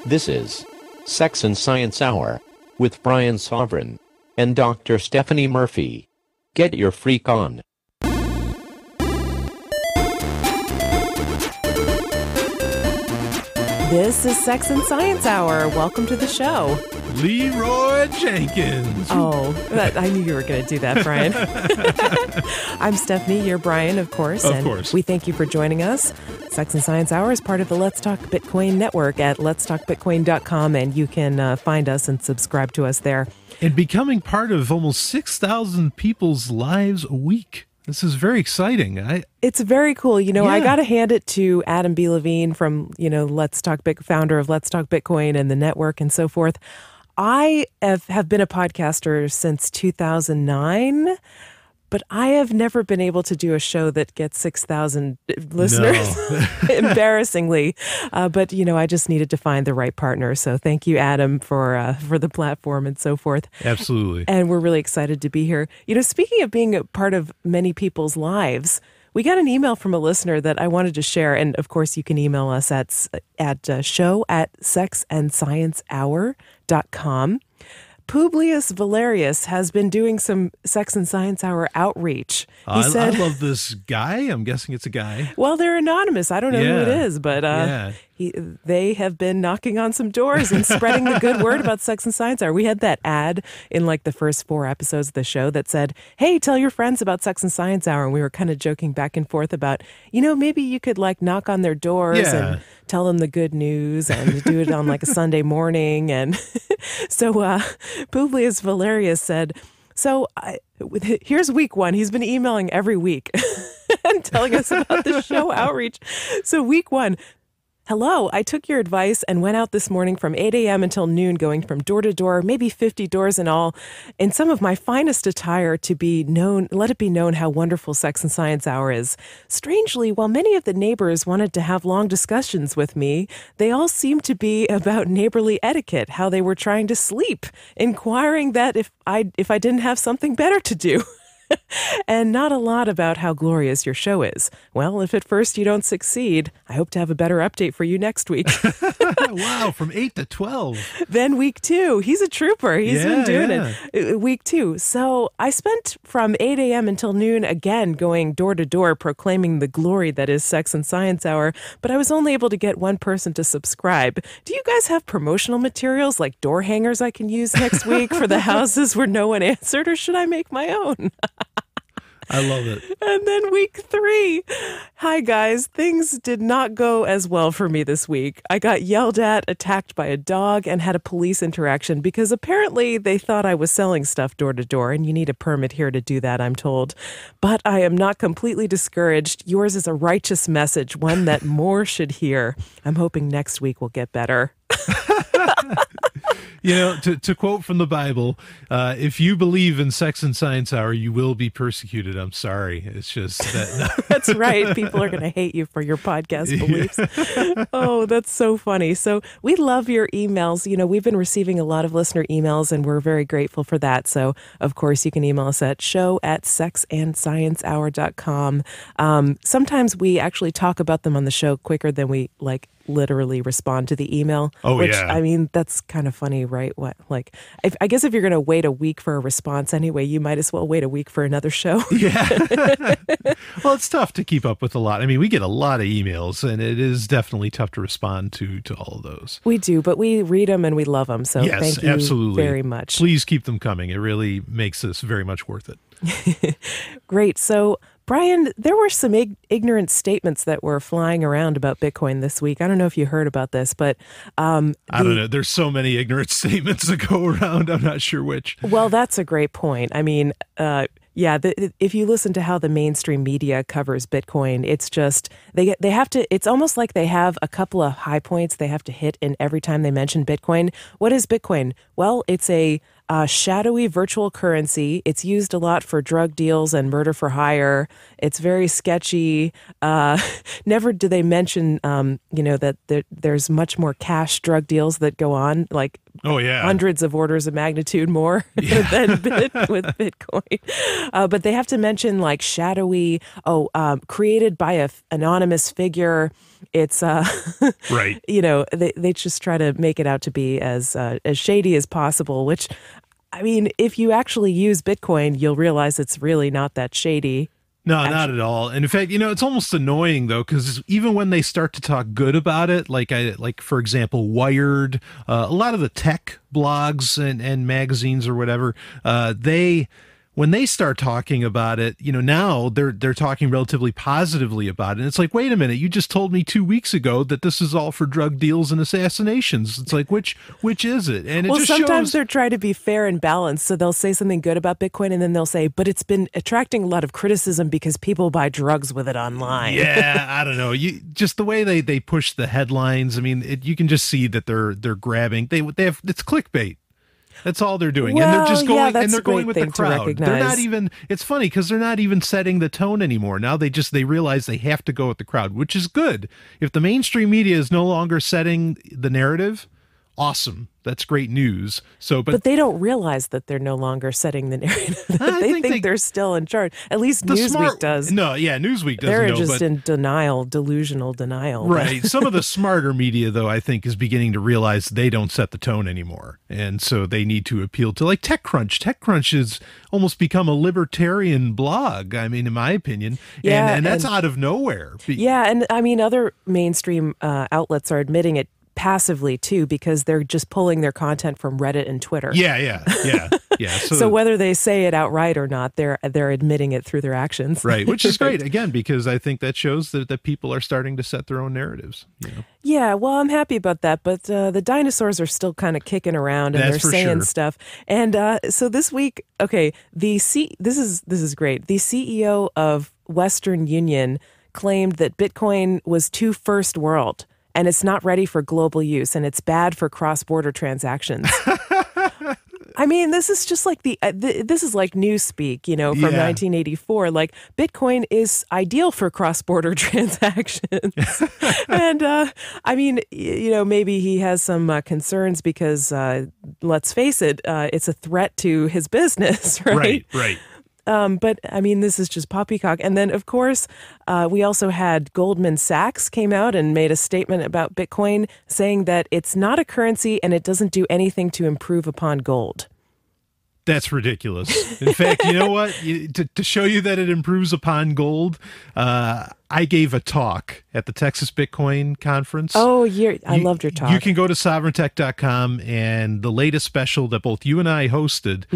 This is Sex and Science Hour with Brian Sovereign and Dr. Stephanie Murphy. Get your freak on. This is Sex and Science Hour. Welcome to the show. Leroy Jenkins. Oh, I knew you were going to do that, Brian. I'm Stephanie. You're Brian, of course. Of course. We thank you for joining us. Sex and Science Hour is part of the Let's Talk Bitcoin network at letstalkbitcoin.com, and you can find us and subscribe to us there. And becoming part of almost 6,000 people's lives a week. This is very exciting. It's very cool. You know, Yeah. I got to hand it to Adam B. Levine from, founder of Let's Talk Bitcoin and the network and so forth. I have been a podcaster since 2009, but I have never been able to do a show that gets 6,000 listeners, embarrassingly. But, I just needed to find the right partner. So thank you, Adam, for the platform and so forth. Absolutely. And we're really excited to be here. Speaking of being a part of many people's lives, we got an email from a listener that I wanted to share. And of course, you can email us at show@sexandsciencehour.com. Publius Valerius has been doing some Sex and Science Hour outreach. He said, I love this guy. I'm guessing it's a guy. well, they're anonymous. I don't know who it Yeah. is, but Yeah. they have been knocking on some doors and spreading the good word about Sex and Science Hour. We had that ad in like the first 4 episodes of the show that said, hey, tell your friends about Sex and Science Hour. And we were kind of joking back and forth about, maybe you could like knock on their doors and tell them the good news and do it on like a Sunday morning. And so Publius Valerius said, here's week 1. He's been emailing every week and telling us about the show outreach. So week 1, hello, I took your advice and went out this morning from 8 a.m. until noon, going from door to door, maybe 50 doors in all, in some of my finest attire let it be known how wonderful Sex and Science Hour is. Strangely, while many of the neighbors wanted to have long discussions with me, they all seemed to be about neighborly etiquette, how they were trying to sleep, inquiring that if I didn't have something better to do. And not a lot about how glorious your show is. Well, if at first you don't succeed, I hope to have a better update for you next week. Wow, from 8 to 12. Then week 2, he's a trooper. He's been doing it. Week 2. So I spent from 8 a.m. until noon again going door to door proclaiming the glory that is Sex and Science Hour, but I was only able to get one person to subscribe. Do you guys have promotional materials like door hangers I can use next week for the houses where no one answered, or should I make my own? I love it. And then week 3. Hi, guys. Things did not go as well for me this week. I got yelled at, attacked by a dog, and had a police interaction because apparently they thought I was selling stuff door to door, and you need a permit here to do that, I'm told. But I am not completely discouraged. Yours is a righteous message, one that more should hear. I'm hoping next week will get better. To quote from the Bible, if you believe in Sex and Science Hour, you will be persecuted. I'm sorry. It's just that. That's right. People are going to hate you for your podcast beliefs. Oh, that's so funny. So we love your emails. We've been receiving a lot of listener emails, and we're very grateful for that. So, of course, you can email us at show@sexandsciencehour.com. Sometimes we actually talk about them on the show quicker than we literally respond to the email. Which, I mean, that's kind of funny, right? I guess if you're going to wait a week for a response anyway, you might as well wait a week for another show. Yeah. Well, it's tough to keep up with a lot. I mean, we get a lot of emails, and it is definitely tough to respond to all of those. We do, but we read them and we love them. So yes, thank you absolutely. very much. Please keep them coming. It really makes this very much worth it. Great. So, Brian, there were some ignorant statements that were flying around about Bitcoin this week. I don't know if you heard about this, but I don't know. There's so many ignorant statements that go around. I'm not sure which. Well, that's a great point. I mean, if you listen to how the mainstream media covers Bitcoin, it's just they have to. It's almost like they have a couple of high points they have to hit in every time they mention Bitcoin. What is Bitcoin? Well, it's a shadowy virtual currency. It's used a lot for drug deals and murder for hire. It's very sketchy. Never do they mention, that there's much more cash drug deals that go on, like hundreds of orders of magnitude more than with Bitcoin. But they have to mention like shadowy, created by an anonymous figure. It's Right. they just try to make it out to be as shady as possible, which, I mean, if you actually use Bitcoin, you'll realize it's really not that shady. No, not at all. And in fact, it's almost annoying though, because even when they start to talk good about it, like for example, Wired, a lot of the tech blogs and magazines or whatever, when they start talking about it, now they're talking relatively positively about it. And it's like, wait a minute, you just told me 2 weeks ago that this is all for drug deals and assassinations. It's like, which is it? And it just sometimes shows... they're trying to be fair and balanced. So they'll say something good about Bitcoin, and then they'll say, but it's been attracting a lot of criticism because people buy drugs with it online. Yeah, I don't know. Just the way they push the headlines. I mean, you can just see that they're grabbing. They have, it's clickbait. That's all they're doing. And they're just going and they're going with the crowd. They're not even, it's funny because they're not even setting the tone anymore. Now they realize they have to go with the crowd, which is good. If the mainstream media is no longer setting the narrative, awesome. That's great news. But they don't realize that they're no longer setting the narrative. They think they're still in charge. At least Newsweek does. No, yeah, Newsweek doesn't. They're just in denial, delusional denial. Right. Some of the smarter media, though, I think is beginning to realize they don't set the tone anymore. And so they need to appeal to like TechCrunch. TechCrunch has almost become a libertarian blog, I mean, in my opinion. Yeah, and that's out of nowhere. Yeah, and I mean, other mainstream outlets are admitting it passively too, because they're just pulling their content from Reddit and Twitter. Yeah. So whether they say it outright or not, they're admitting it through their actions. Right, which is great, again, because I think that shows that people are starting to set their own narratives. Yeah, well, I'm happy about that, but the dinosaurs are still kind of kicking around, and they're saying stuff. And so this week, okay, this is great. The CEO of Western Union claimed that Bitcoin was too first world, and it's not ready for global use, and it's bad for cross-border transactions. I mean, this is just like this is like Newspeak, from 1984. Like, Bitcoin is ideal for cross-border transactions. And I mean, maybe he has some concerns because, let's face it, it's a threat to his business, right? Right. But I mean, this is just poppycock. And then, of course, we also had Goldman Sachs came out and made a statement about Bitcoin saying that it's not a currency and it doesn't do anything to improve upon gold. That's ridiculous. In fact, you know what? To show you that it improves upon gold, I gave a talk at the Texas Bitcoin Conference. Oh, I loved your talk. You can go to sovereigntech.com, and the latest special that both you and I hosted,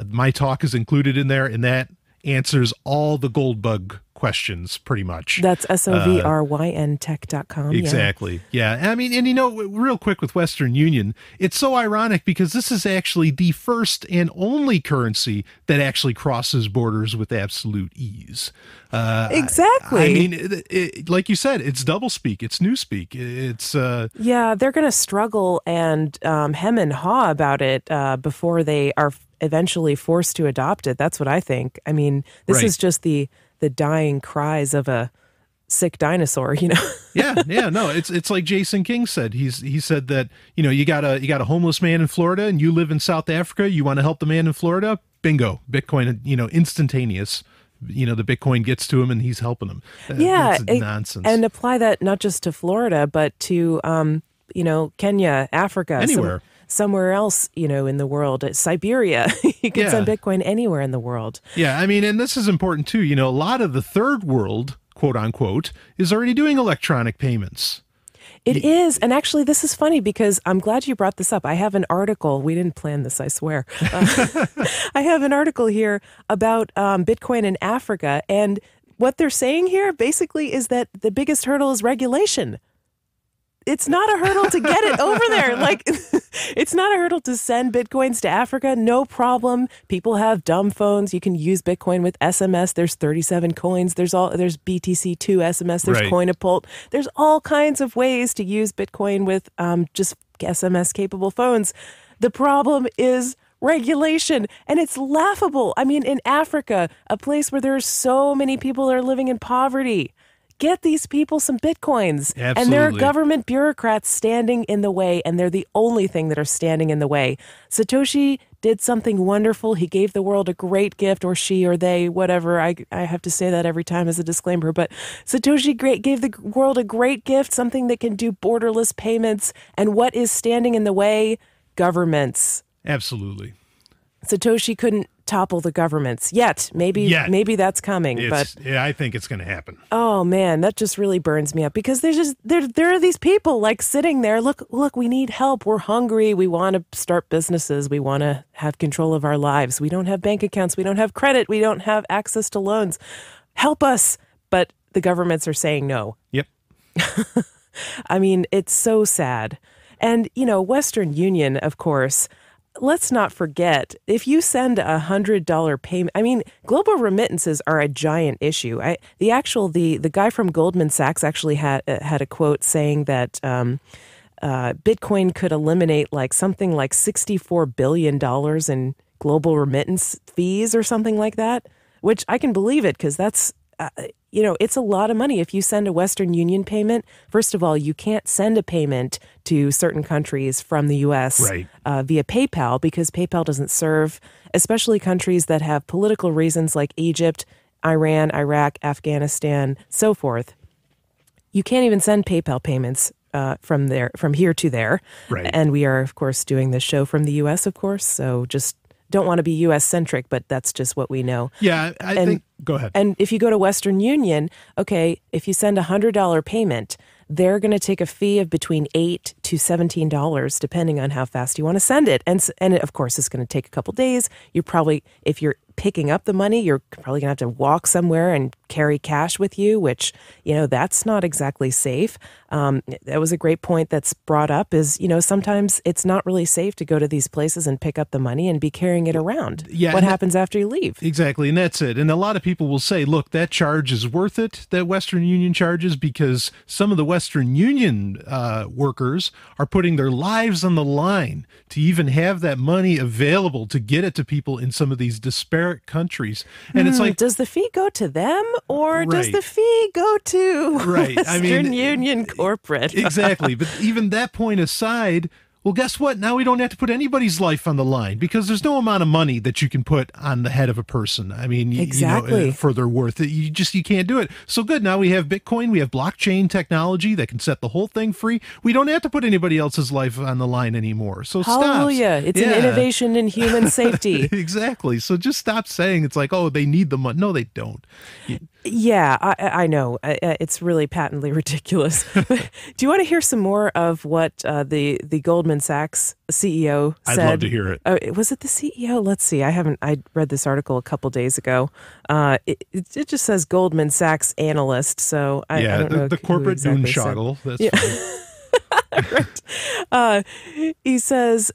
my talk is included in there, and that answers all the gold bug questions pretty much. That's sovryn.tech.com. Exactly. Yeah. I mean, and real quick with Western Union, it's so ironic because this is actually the first and only currency that actually crosses borders with absolute ease. Exactly. I mean, like you said, it's doublespeak. It's newspeak. It's yeah, they're going to struggle and hem and haw about it before they are eventually forced to adopt it. That's what I think. I mean, this is just the dying cries of a sick dinosaur, Yeah, no, it's like Jason King said. He said that, you got a homeless man in Florida and you live in South Africa, you want to help the man in Florida, bingo, Bitcoin, instantaneous. The Bitcoin gets to him and he's helping him. That's nonsense. And apply that not just to Florida, but to Kenya, Africa, anywhere. Somewhere else, in the world, Siberia. You can send Bitcoin anywhere in the world. Yeah, I mean, and this is important too. A lot of the third world, quote unquote, is already doing electronic payments. It is. And actually, this is funny because I'm glad you brought this up. I have an article. We didn't plan this, I swear. I have an article here about Bitcoin in Africa. And what they're saying here basically is that the biggest hurdle is regulation. It's not a hurdle to get it over there. Like, it's not a hurdle to send Bitcoins to Africa. No problem. People have dumb phones. You can use Bitcoin with SMS. There's 37 coins. There's BTC2 SMS. There's Coinapult. There's all kinds of ways to use Bitcoin with just SMS capable phones. The problem is regulation, and it's laughable. I mean, in Africa, a place where there's so many people that are living in poverty, get these people some Bitcoins. Absolutely. And there are government bureaucrats standing in the way, and they're the only thing that are standing in the way. Satoshi did something wonderful. He gave the world a great gift, or she or they, whatever. I have to say that every time as a disclaimer. But Satoshi gave the world a great gift, something that can do borderless payments. And what is standing in the way? Governments. Absolutely. Satoshi couldn't topple the governments yet. Maybe that's coming. But yeah, I think it's going to happen. oh man, that just really burns me up because there are these people like sitting there. Look, we need help. We're hungry. We want to start businesses. We want to have control of our lives. We don't have bank accounts. We don't have credit. We don't have access to loans. Help us. But the governments are saying no. Yep. I mean, it's so sad. And, Western Union, of course, let's not forget, if you send $100 payment, I mean, global remittances are a giant issue. The guy from Goldman Sachs actually had a quote saying that Bitcoin could eliminate something like $64 billion in global remittance fees or something like that, which I can believe it because that's, it's a lot of money. If you send a Western Union payment, first of all, you can't send a payment to certain countries from the U.S. Via PayPal because PayPal doesn't serve, especially countries that have political reasons like Egypt, Iran, Iraq, Afghanistan, so forth. You can't even send PayPal payments from here to there. Right. And we are, of course, doing this show from the U.S., of course, so just don't want to be U.S.-centric, but that's just what we know. Yeah, I think... Go ahead. And if you go to Western Union, okay, if you send a $100 payment, they're going to take a fee of between $8 to $17, depending on how fast you want to send it. And of course, it's going to take a couple days. You're probably, if you're picking up the money, you're probably going to have to walk somewhere and carry cash with you, which, that's not exactly safe. That was a great point that's brought up is, sometimes it's not really safe to go to these places and pick up the money and be carrying it around. Yeah, what happens after you leave? Exactly, and that's it. And a lot of people will say, look, that charge is worth it, that Western Union charges, because some of the Western Union workers are putting their lives on the line to even have that money available to get it to people in some of these disparate countries. And it's like, does the fee go to them or does the fee go to Western Union corporate? Exactly. But even that point aside, well, guess what? Now we don't have to put anybody's life on the line because there's no amount of money that you can put on the head of a person. I mean, exactly. For their worth, you can't do it. So good. Now we have Bitcoin, we have blockchain technology that can set the whole thing free. We don't have to put anybody else's life on the line anymore. So hallelujah. It's an innovation in human safety. Exactly. So just stop saying it's like, oh, they need the money. No, they don't. Yeah, I know. It's really patently ridiculous. Do you want to hear some more of what the Goldman Sachs CEO said? I'd love to hear it. Was it the CEO? Let's see. I read this article a couple days ago. It just says Goldman Sachs analyst. So I don't know. The corporate exactly boondoggle. That's right. He says,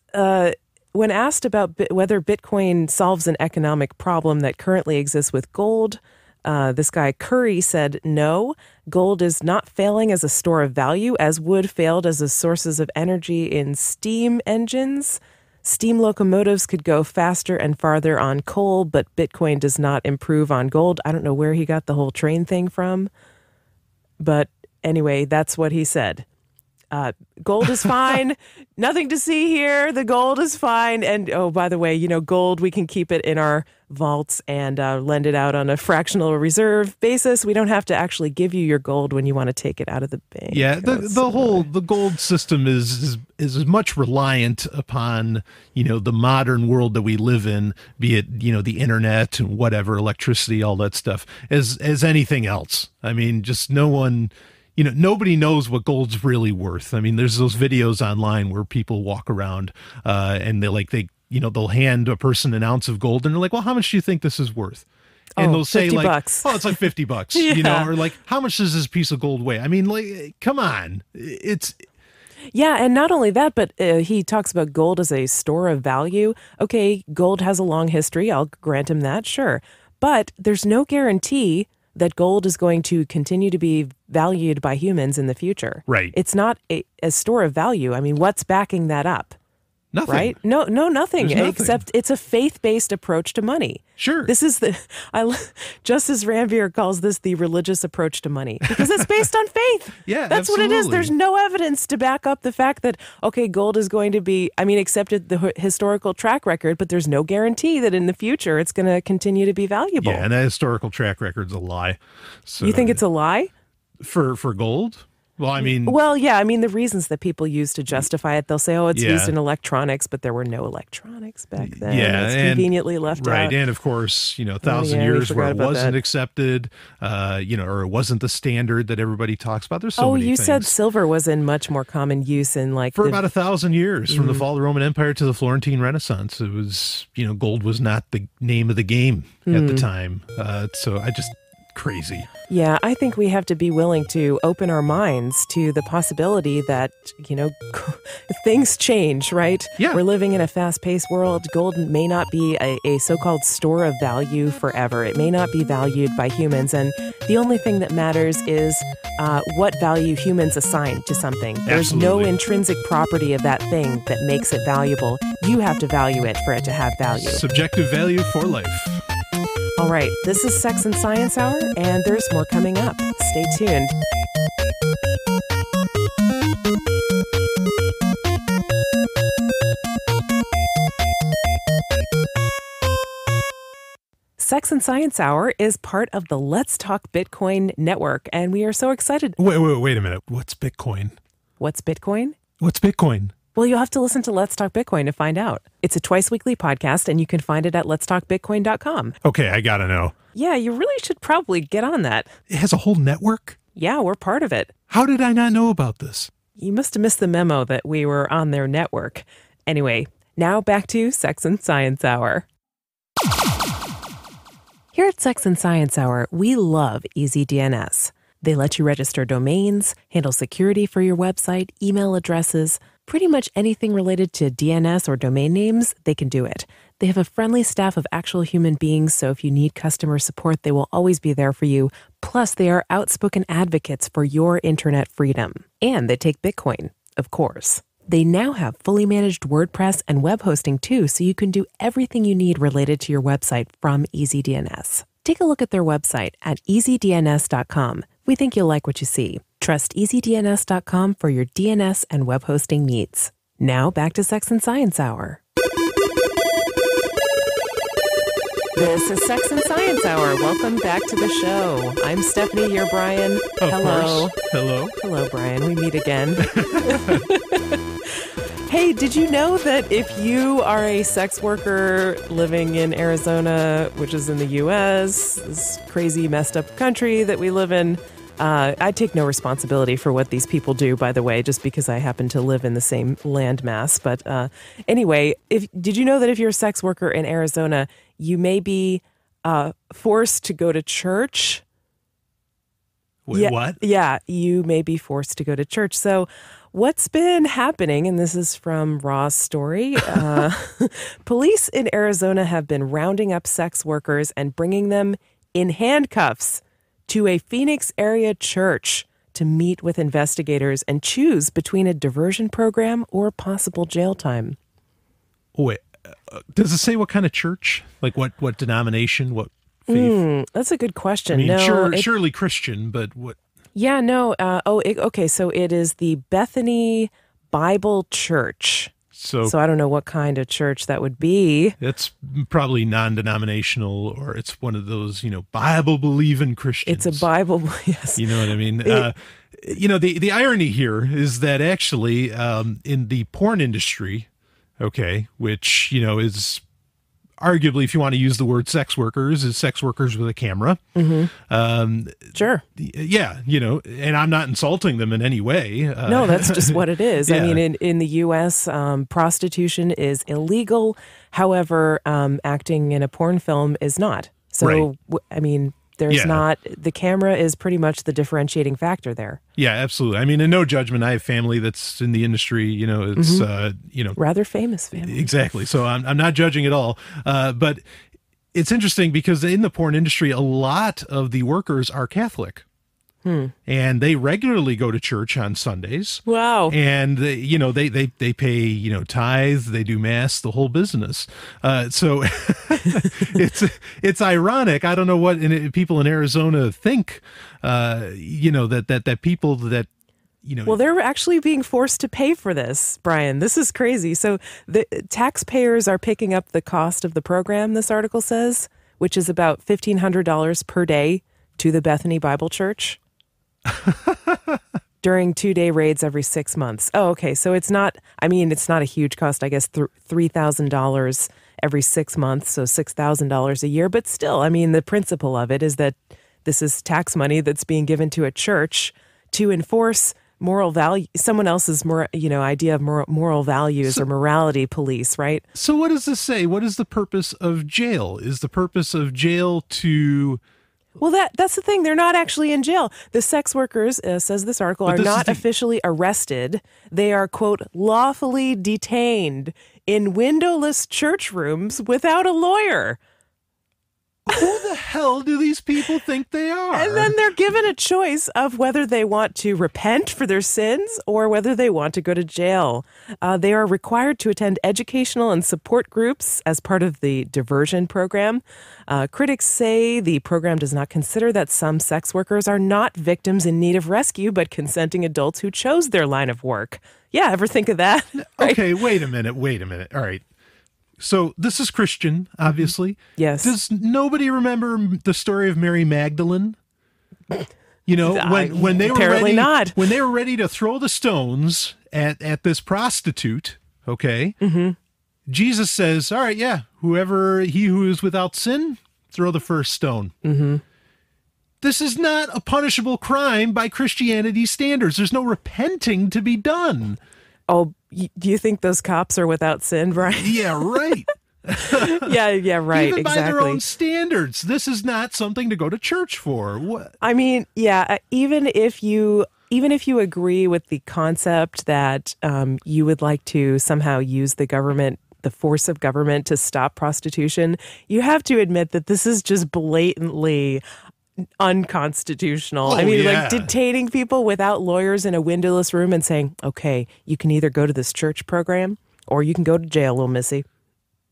when asked about whether Bitcoin solves an economic problem that currently exists with gold, this guy Curry said, no, gold is not failing as a store of value, as wood failed as a sources of energy in steam engines. Steam locomotives could go faster and farther on coal, but Bitcoin does not improve on gold. I don't know where he got the whole train thing from. But anyway, that's what he said. Gold is fine. Nothing to see here. The gold is fine. And oh, by the way, gold, we can keep it in our vaults and lend it out on a fractional reserve basis. We don't have to actually give you your gold when you want to take it out of the bank. Yeah, the gold system is as much reliant upon, the modern world that we live in, be it, the internet and whatever, electricity, all that stuff, as anything else. I mean, just no one... nobody knows what gold's really worth. I mean, there's those videos online where people walk around and they'll hand a person an ounce of gold and they're like, well, how much do you think this is worth? And they'll say $50. Oh, it's like $50, yeah. Or like, how much does this piece of gold weigh? I mean, come on. Yeah, and not only that, but he talks about gold as a store of value. Okay, gold has a long history. I'll grant him that, sure. But there's no guarantee that gold is going to continue to be valued by humans in the future. Right. It's not a store of value. I mean, what's backing that up? Nothing. Right? No, nothing. There's nothing. Except it's a faith-based approach to money. Sure. This is Justice Ranvier calls this the religious approach to money because it's based on faith. Yeah, that's what it is. absolutely. There's no evidence to back up the fact that, okay, gold is going to be, accepted the historical track record, but there's no guarantee that in the future it's going to continue to be valuable. Yeah, and that historical track record's a lie. So You think it's a lie? for gold? Well, I mean, Well, yeah, the reasons that people use to justify it, they'll say, oh, it's Yeah. used in electronics, but there were no electronics back then. Yeah, It's and- conveniently left right, out. and of course, 1,000 yeah, we years where forgot it about wasn't that. accepted, or it wasn't the standard that everybody talks about. There's so many you things. said silver was in much more common use in For about 1,000 years, from the fall of the Roman Empire to the Florentine Renaissance, it was, gold was not the name of the game at the time. So I just crazy. Yeah, I think we have to be willing to open our minds to the possibility that, things change, right? Yeah. We're living in a fast-paced world. Gold may not be a so-called store of value forever. It may not be valued by humans. And the only thing that matters is what value humans assign to something. There's no Absolutely. intrinsic property of that thing that makes it valuable. You have to value it for it to have value. Subjective value for life. All right, this is Sex and Science Hour, and there's more coming up. Stay tuned. Sex and Science Hour is part of the Let's Talk Bitcoin network, and we are so excited. Wait a minute. What's Bitcoin? What's Bitcoin? What's Bitcoin? Well, you'll have to listen to Let's Talk Bitcoin to find out. It's a twice-weekly podcast, and you can find it at letstalkbitcoin.com. Okay, I gotta know. Yeah, you really should probably get on that. It has a whole network? Yeah, we're part of it. How did I not know about this? You must have missed the memo that we were on their network. Anyway, now back to Sex and Science Hour. Here at Sex and Science Hour, we love EasyDNS. They let you register domains, handle security for your website, email addresses, pretty much anything related to DNS or domain names, they can do it. They have a friendly staff of actual human beings, so if you need customer support, they will always be there for you. Plus, they are outspoken advocates for your internet freedom. And they take Bitcoin, of course. They now have fully managed WordPress and web hosting too, so you can do everything you need related to your website from EasyDNS. Take a look at their website at easydns.com. We think you'll like what you see. Trust easydns.com for your DNS and web hosting needs. Now back to Sex and Science Hour. This is Sex and Science Hour. Welcome back to the show. I'm Stephanie, you're Brian. Of Hello. course. Hello. Hello, Brian. We meet again. Hey, did you know that if you are a sex worker living in Arizona, which is in the U.S., this crazy messed up country that we live in, I take no responsibility for what these people do, by the way, just because I happen to live in the same landmass. But anyway, did you know that if you're a sex worker in Arizona, you may be forced to go to church? Wait, yeah, what? Yeah, you may be forced to go to church. So what's been happening, and this is from Raw's story, police in Arizona have been rounding up sex workers and bringing them in handcuffs to a Phoenix area church to meet with investigators and choose between a diversion program or possible jail time. Wait, does it say what kind of church? Like what denomination? What faith? That's a good question. I mean, No, surely Christian, but what? Yeah, no. Okay. So it is the Bethany Bible Church. So I don't know what kind of church that would be. it's probably non-denominational, or it's one of those, Bible-believing Christians. It's a Bible, yes. You know what I mean? The irony here is that actually in the porn industry, okay, which, is arguably, if you want to use the word sex workers, is sex workers with a camera. Sure. Yeah, and I'm not insulting them in any way. No, that's just what it is. I Yeah. mean, in the U.S., prostitution is illegal. However, acting in a porn film is not. So, Right. there's Yeah. not, the camera is pretty much the differentiating factor there. Yeah, absolutely. I mean, and no judgment. I have family that's in the industry. It's Rather famous family. exactly. So I'm not judging at all. But it's interesting because in the porn industry, a lot of the workers are Catholic. And they regularly go to church on Sundays. Wow. And they pay tithe, they do mass, the whole business. So it's ironic. I don't know what people in Arizona think. That people that. Well, they're actually being forced to pay for this, Brian. This is crazy. So the taxpayers are picking up the cost of the program, this article says, which is about $1,500 per day to the Bethany Bible Church during 2-day raids every 6 months. Oh, okay. So it's not a huge cost, I guess, $3,000 every 6 months. So $6,000 a year. But still, the principle of it is that this is tax money that's being given to a church to enforce moral value, someone else's idea of moral values or morality police, right? So what does this say? What is the purpose of jail? Is the purpose of jail to... Well, that's the thing. They're not actually in jail. The sex workers, says this article, are not officially arrested. They are, quote, lawfully detained in windowless church rooms without a lawyer. Who the hell do these people think they are? And then they're given a choice of whether they want to repent for their sins or whether they want to go to jail. They are required to attend educational and support groups as part of the diversion program. Critics say the program does not consider that some sex workers are not victims in need of rescue, but consenting adults who chose their line of work. Yeah, ever think of that? Right? Okay, wait a minute. All right. So this is Christian, obviously. Yes. Does nobody remember the story of Mary Magdalene? When they were apparently ready, not. When they were ready to throw the stones at this prostitute, okay? Mm-hmm. Jesus says, "All right, yeah, he who is without sin, throw the first stone." Mm-hmm. This is not a punishable crime by Christianity's standards. There's no repenting to be done. Oh, do you think those cops are without sin, Brian? Yeah, right. yeah, right. Even exactly. by their own standards, this is not something to go to church for. What? Even if you agree with the concept that you would like to somehow use the force of government to stop prostitution, you have to admit that this is just blatantly unconstitutional. Like detaining people without lawyers in a windowless room and saying, okay, you can either go to this church program or you can go to jail, little missy.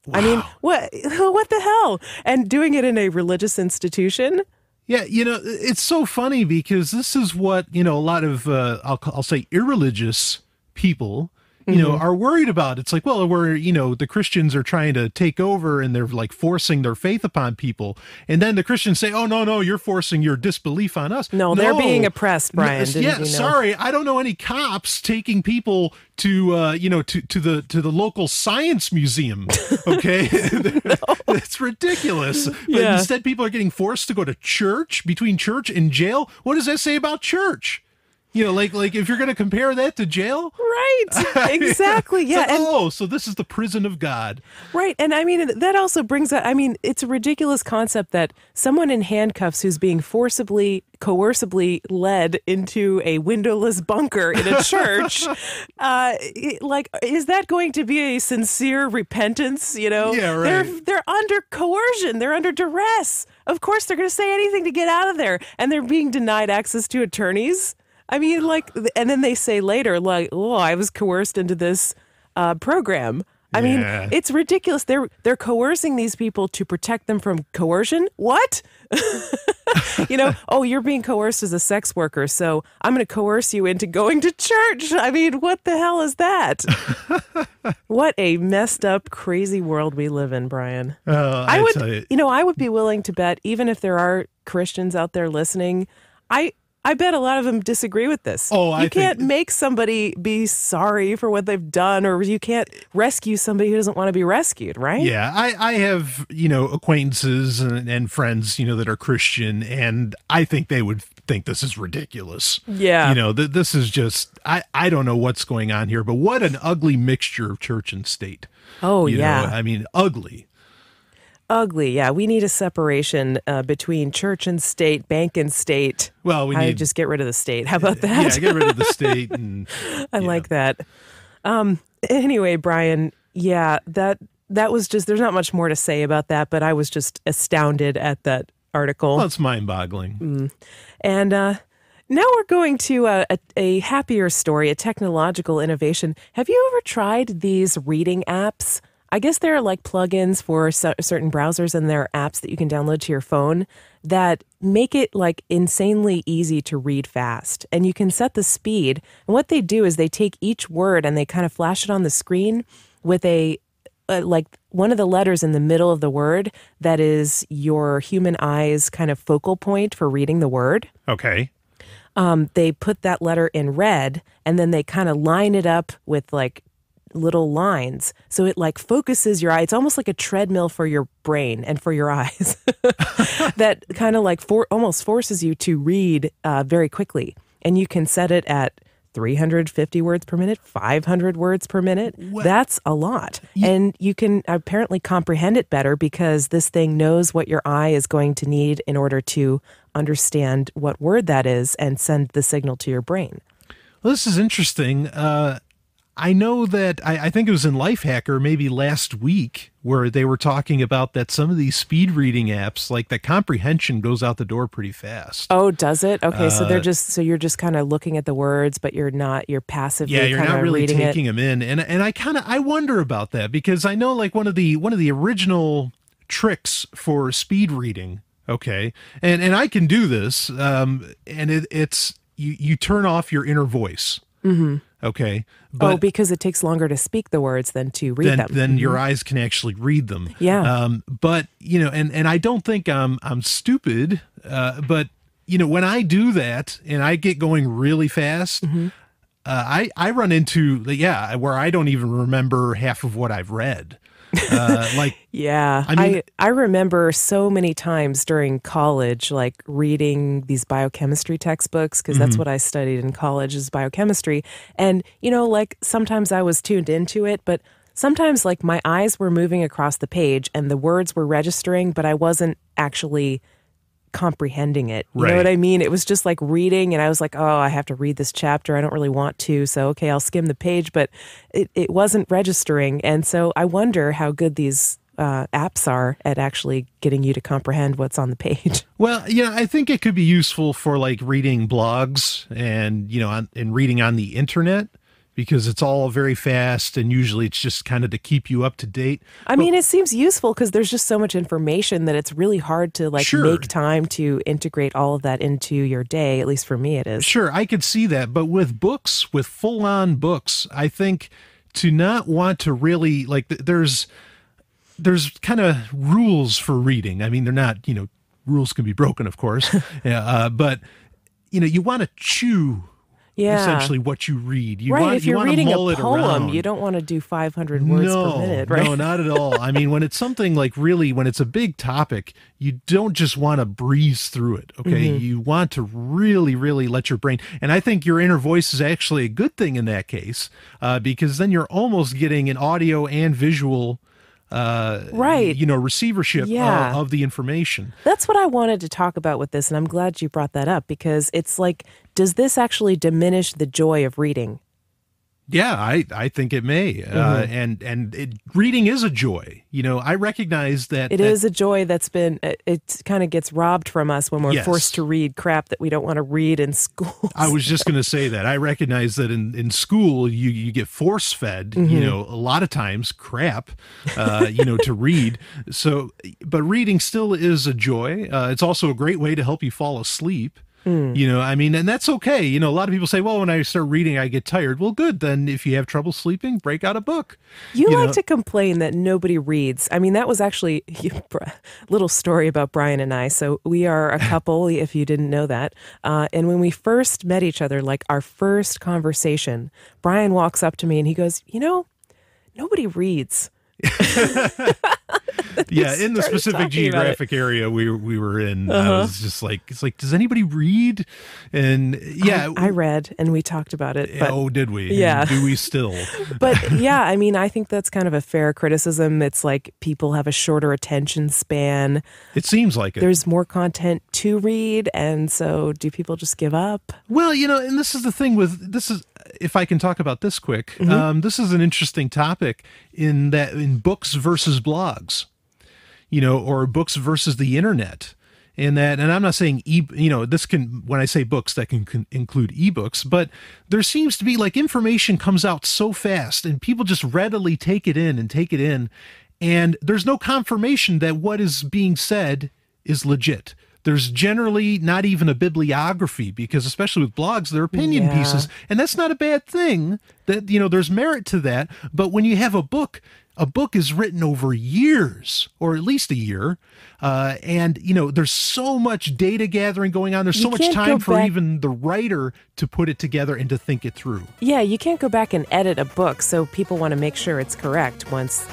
Wow. What the hell? And doing it in a religious institution? Yeah, it's so funny because this is what, a lot of, I'll say irreligious people, are worried about. It's like, well, the Christians are trying to take over and they're like forcing their faith upon people. And then the Christians say, oh, no, you're forcing your disbelief on us. No, they're being oppressed, Brian. Sorry. I don't know any cops taking people to the local science museum. Okay. It's ridiculous. But instead people are getting forced to go to church, between church and jail. What does that say about church? Like if you're going to compare that to jail? Right. Exactly. Yeah. So this is the prison of God. Right. And that also brings up, it's a ridiculous concept that someone in handcuffs who's being coercibly led into a windowless bunker in a church, is that going to be a sincere repentance? Yeah, right. They're under coercion. They're under duress. Of course, they're going to say anything to get out of there. And they're being denied access to attorneys. And then they say later, I was coerced into this program. It's ridiculous. They're coercing these people to protect them from coercion. What? You're being coerced as a sex worker, so I'm going to coerce you into going to church. What the hell is that? What a messed up, crazy world we live in, Brian. I would be willing to bet, even if there are Christians out there listening, I bet a lot of them disagree with this. You can't make somebody be sorry for what they've done, or you can't rescue somebody who doesn't want to be rescued, right? Yeah, I have, acquaintances and friends, that are Christian, and I think they would think this is ridiculous. Yeah. This is just, I don't know what's going on here, but what an ugly mixture of church and state. Oh, yeah. Ugly. Ugly, yeah. We need a separation between church and state, bank and state. Well, we just get rid of the state. How about that? Yeah, get rid of the state. And, I like that. Anyway, Brian, that was just, there's not much more to say about that, but I was just astounded at that article. Well, it's mind-boggling. And Now we're going to a happier story, a technological innovation. Have you ever tried these reading apps? I guess there are like plugins for certain browsers, and there are apps that you can download to your phone that make it like insanely easy to read fast. And you can set the speed. And what they do is they take each word and they kind of flash it on the screen with like one of the letters in the middle of the word that is your human eye's kind of focal point for reading the word. Okay. They put that letter in red, and then they kind of line it up with like little lines. So it like focuses your eye. It's almost like a treadmill for your brain and for your eyes that kind of like almost forces you to read very quickly. And you can set it at 350 words per minute, 500 words per minute. What? That's a lot. And you can apparently comprehend it better because this thing knows what your eye is going to need in order to understand what word that is and send the signal to your brain. Well, this is interesting. I know that I think it was in Lifehacker maybe last week where they were talking about that some of these speed reading apps, like the comprehension goes out the door pretty fast. Oh, does it? Okay, so you're just kind of looking at the words, but you're passively you're kind not of really reading taking them in. And I wonder about that because I know like one of the original tricks for speed reading. Okay. And I can do this. And it's you turn off your inner voice. Mm-hmm. Okay. But because it takes longer to speak the words than to read them. Then your eyes can actually read them. Yeah. But and I don't think I'm stupid. But when I do that and I get going really fast, I run into where I don't even remember half of what I've read. Yeah, I remember so many times during college, like reading these biochemistry textbooks, because that's what I studied in college is biochemistry. And, like sometimes I was tuned into it, but sometimes like my eyes were moving across the page and the words were registering, but I wasn't actually comprehending it. You know what I mean? It was just like reading, and I was like, oh, I have to read this chapter. I don't really want to. So, okay, I'll skim the page, but it wasn't registering. And so I wonder how good these apps are at actually getting you to comprehend what's on the page. Well, I think it could be useful for like reading blogs and, and reading on the internet, because it's all very fast and usually it's just kind of to keep you up to date. I mean, it seems useful because there's just so much information that it's really hard to make time to integrate all of that into your day. At least for me, it is. Sure, I could see that. But with books, with full-on books, I think to not want to really there's kind of rules for reading. I mean, they're not, rules can be broken, of course. But, you want to chew essentially what you read. If you're reading a poem, you don't want to do 500 words per minute, right? No, not at all. I mean, when it's something like when it's a big topic, you don't just want to breeze through it, okay? You want to really, really let your brain, and I think your inner voice is actually a good thing in that case, because then you're almost getting an audio and visual receivership of the information. That's what I wanted to talk about with this, and I'm glad you brought that up, because it's like, does this actually diminish the joy of reading? Yeah, I think it may. Reading is a joy. I recognize that it is a joy that's been, it kind of gets robbed from us when we're forced to read crap that we don't want to read in school. I was just going to say that. I recognize that in school, you get force fed, a lot of times crap, to read. So, but reading still is a joy. It's also a great way to help you fall asleep. And that's okay. A lot of people say, well, when I start reading, I get tired. Well, good. Then if you have trouble sleeping, break out a book. You like to complain that nobody reads. I mean, that was actually a little story about Brian and I. So we are a couple, if you didn't know that. And when we first met each other, like our first conversation, Brian walks up to me and he goes, nobody reads. In the specific geographic area we were in, I was just like, it's like, does anybody read? And I read, and we talked about it. But, oh, did we? Yeah. And do we still? But I mean, I think that's kind of a fair criticism. It's like people have a shorter attention span. It seems like it. There's more content to read, and so do people just give up? Well, and this is the thing if I can talk about this quick, this is an interesting topic in books versus blogs, or books versus the internet. in that, and I'm not saying this can, when I say books, that can include ebooks, but there seems to be like information comes out so fast and people just readily take it in, and there's no confirmation that what is being said is legit. There's generally not even a bibliography, because especially with blogs, they're opinion pieces, and that's not a bad thing. That, there's merit to that. But when you have a book is written over years, or at least a year, and there's so much data gathering going on. There's so much time for even the writer to put it together and to think it through. Yeah, you can't go back and edit a book, so people want to make sure it's correct once,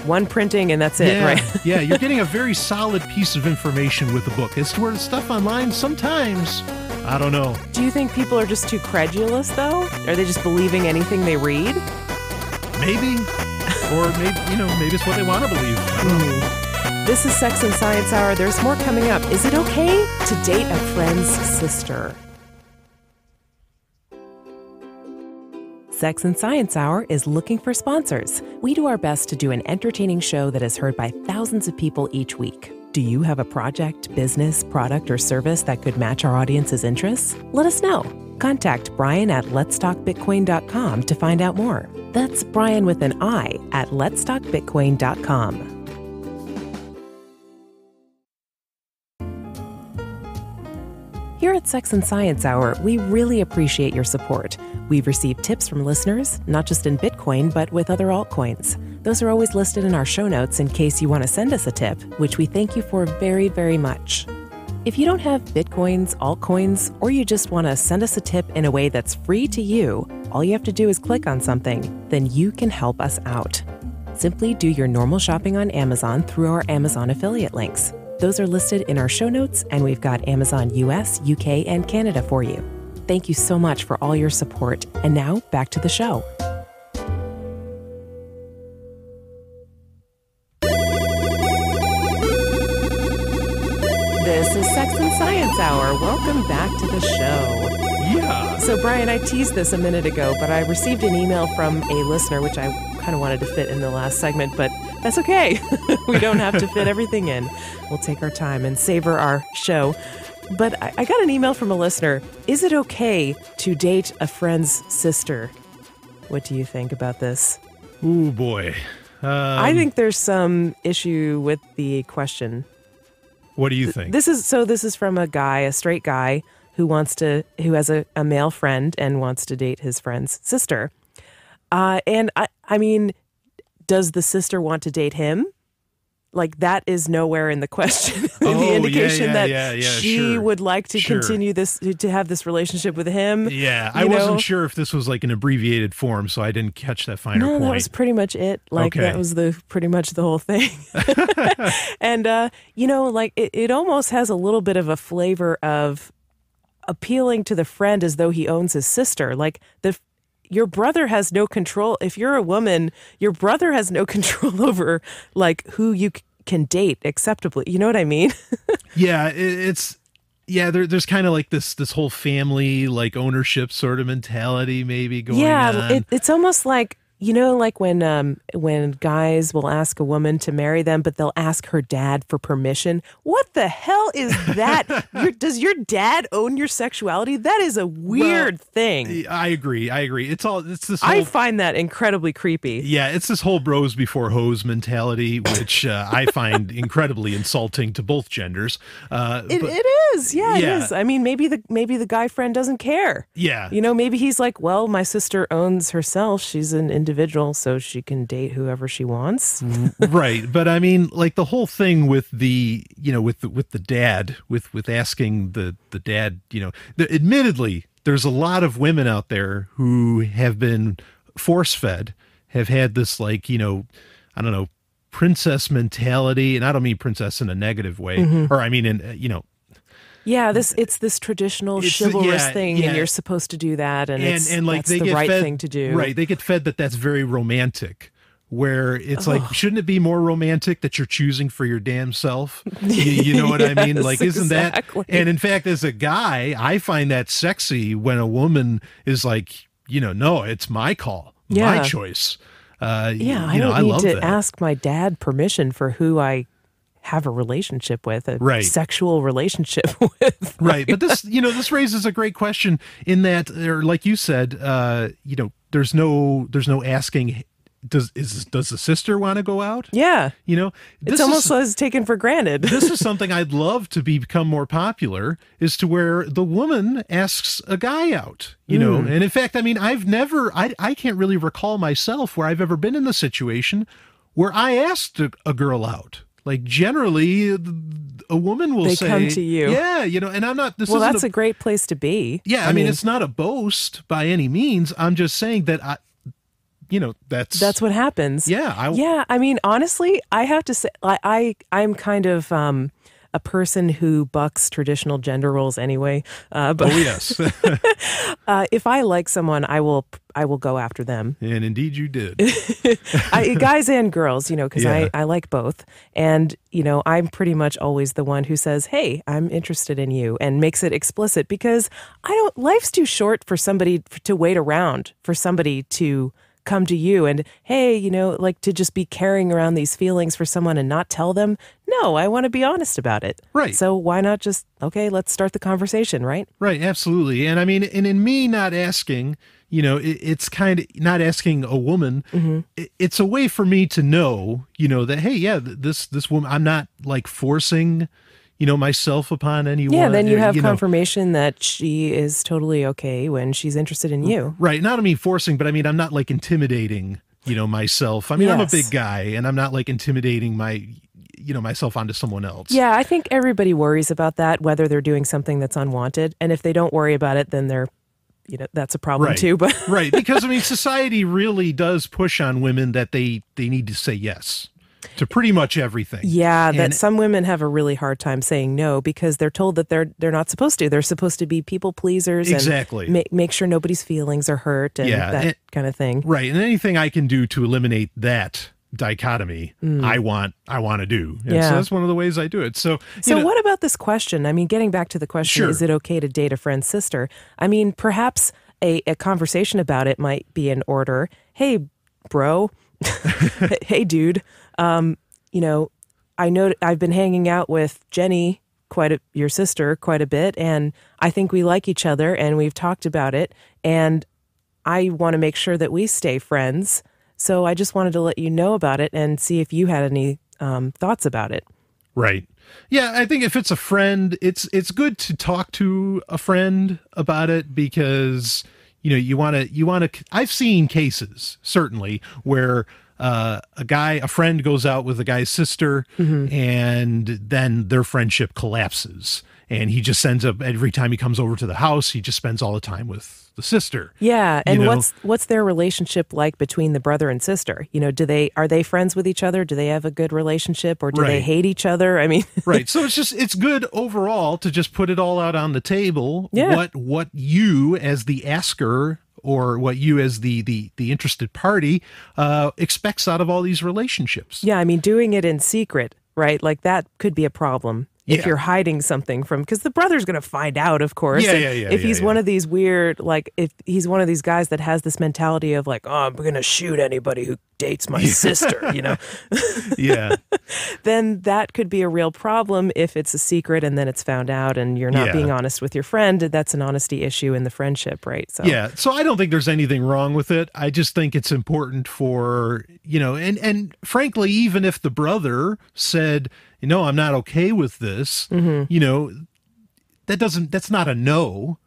one printing and that's it, right? Yeah, you're getting a very solid piece of information with a book. As to where the stuff online, sometimes, I don't know. Do you think people are just too credulous, though? Are they just believing anything they read? Maybe. Or maybe it's what they want to believe. I don't know. This is Sex and Science Hour. There's more coming up. Is it okay to date a friend's sister? Sex and Science Hour is looking for sponsors. We do our best to do an entertaining show that is heard by thousands of people each week. Do you have a project, business, product, or service that could match our audience's interests? Let us know. Contact Brian at letstalkbitcoin.com to find out more. That's Brian with an I at letstalkbitcoin.com. Here at Sex and Science Hour, we really appreciate your support. We've received tips from listeners, not just in Bitcoin, but with other altcoins. Those are always listed in our show notes in case you want to send us a tip, which we thank you for very, very much. If you don't have Bitcoins, altcoins, or you just want to send us a tip in a way that's free to you, all you have to do is click on something, then you can help us out. Simply do your normal shopping on Amazon through our Amazon affiliate links. Those are listed in our show notes, and we've got Amazon US, UK, and Canada for you. Thank you so much for all your support. And now, back to the show. This is Sex and Science Hour. Welcome back to the show. Yeah. So, Brian, I teased this a minute ago, but I received an email from a listener, which I kind of wanted to fit in the last segment, but that's okay. We don't have to fit everything in. We'll take our time and savor our show. But I got an email from a listener. Is it okay to date a friend's sister? What do you think about this? Ooh, boy. I think there's some issue with the question. What do you think? This is from a guy, a straight guy, who has a male friend and wants to date his friend's sister. And I mean, does the sister want to date him? Like, that is nowhere in the question. The indication that she would like to continue this, to have this relationship with him. Yeah, I wasn't sure if this was like an abbreviated form, so I didn't catch that finer point. No, that was pretty much it. Like, that was pretty much the whole thing. And, like, it almost has a little bit of a flavor of appealing to the friend as though he owns his sister. Like, your brother has no control. If you're a woman, your brother has no control over like who you can date acceptably. You know what I mean? Yeah, there's kind of like this whole family like ownership sort of mentality maybe going on. Yeah, it's almost like, like when guys will ask a woman to marry them, but they'll ask her dad for permission. What the hell is that? Does your dad own your sexuality? That is a weird thing. I agree. It's this whole, I find that incredibly creepy. Yeah, it's this whole bros before hoes mentality, which I find incredibly insulting to both genders. It is. Yeah, it is. I mean, maybe the guy friend doesn't care. Yeah. Maybe he's like, well, my sister owns herself. She's an individual, so she can date whoever she wants. Right. But I mean, like the whole thing with the dad, with asking the dad, admittedly, there's a lot of women out there who have been force fed, have had this like, I don't know, princess mentality. And I don't mean princess in a negative way, or I mean, yeah, it's this traditional chivalrous thing, and you're supposed to do that, and like that's the right thing to do. Right, they get fed that's very romantic, where it's like, shouldn't it be more romantic that you're choosing for your damn self? You know what I mean? Like, isn't that? And in fact, as a guy, I find that sexy when a woman is like, no, it's my call, my choice. I don't need to ask my dad permission for who I have a relationship with, a Right. sexual relationship with. Right. But this, this raises a great question in that, or like you said, there's no asking, does the sister want to go out? Yeah. This It's almost as taken for granted. This is something I'd love to become more popular, is to where the woman asks a guy out, and in fact, I mean, I can't really recall myself where I've ever been in the situation where I asked a girl out. Like generally a woman will say, they come to you. Yeah, and I'm not, well, that's a great place to be. Yeah. I mean, it's not a boast by any means. I'm just saying that that's what happens. Yeah. I mean, honestly, I have to say, I'm kind of a person who bucks traditional gender roles anyway. But oh yes. if I like someone, I will go after them. And indeed you did. Guys and girls, because Yeah. I like both. And, I'm pretty much always the one who says, hey, I'm interested in you, and makes it explicit, because life's too short for somebody to wait around for somebody to come to you and, hey, like to just be carrying around these feelings for someone and not tell them. No, I want to be honest about it. Right. So why not just, okay, let's start the conversation, right? Right, absolutely. And I mean, and in me not asking, it's kind of not asking a woman. Mm-hmm. It's a way for me to know, that, hey, yeah, this woman, I'm not like forcing, myself upon anyone. Yeah, then you have confirmation that she is totally okay when she's interested in you. Right. Not I mean forcing, but I mean, I'm not like intimidating, myself. I mean, I'm a Yes. big guy and I'm not like intimidating myself onto someone else. Yeah, I think everybody worries about that, whether they're doing something that's unwanted. And if they don't worry about it, then they're, that's a problem Right. too. But Right. Because I mean, society really does push on women that they need to say yes to pretty much everything. yeah, that And- some women have a really hard time saying no because they're told that they're not supposed to. They're supposed to be people pleasers Exactly. and make sure nobody's feelings are hurt and Yeah, that kind of thing. Right. And anything I can do to eliminate that dichotomy, I want to do. And Yeah. so that's one of the ways I do it. So, So what about this question? I mean, getting back to the question, Sure. is it okay to date a friend's sister? I mean, perhaps a conversation about it might be in order. Hey, bro. Hey, dude. I know I've been hanging out with Jenny, your sister, quite a bit, and I think we like each other, and we've talked about it, and I want to make sure that we stay friends. So I just wanted to let you know about it and see if you had any thoughts about it. Right. Yeah, I think if it's a friend, it's good to talk to a friend about it because you want to. I've seen cases certainly where a friend goes out with a guy's sister, and then their friendship collapses, and he just ends up every time he comes over to the house, he just spends all the time with the sister. Yeah, and You know? what's their relationship like between the brother and sister? Are they friends with each other? Do they have a good relationship, or do they Right. hate each other? I mean, Right. So it's good overall to just put it all out on the table. Yeah. What you as the asker or what you as the interested party expects out of all these relationships. yeah, I mean, doing it in secret, right? Like that could be a problem. If Yeah. you're hiding something because the brother's going to find out, of course. Yeah, And yeah, If he's yeah. one of these weird, like, if he's one of these guys that has this mentality of like, oh, I'm going to shoot anybody who dates my sister, Yeah. then that could be a real problem if it's a secret and then it's found out and you're not Yeah. being honest with your friend. That's an honesty issue in the friendship, right? So Yeah. So I don't think there's anything wrong with it. I just think it's important for, and frankly, even if the brother said, I'm not okay with this, that's not a no.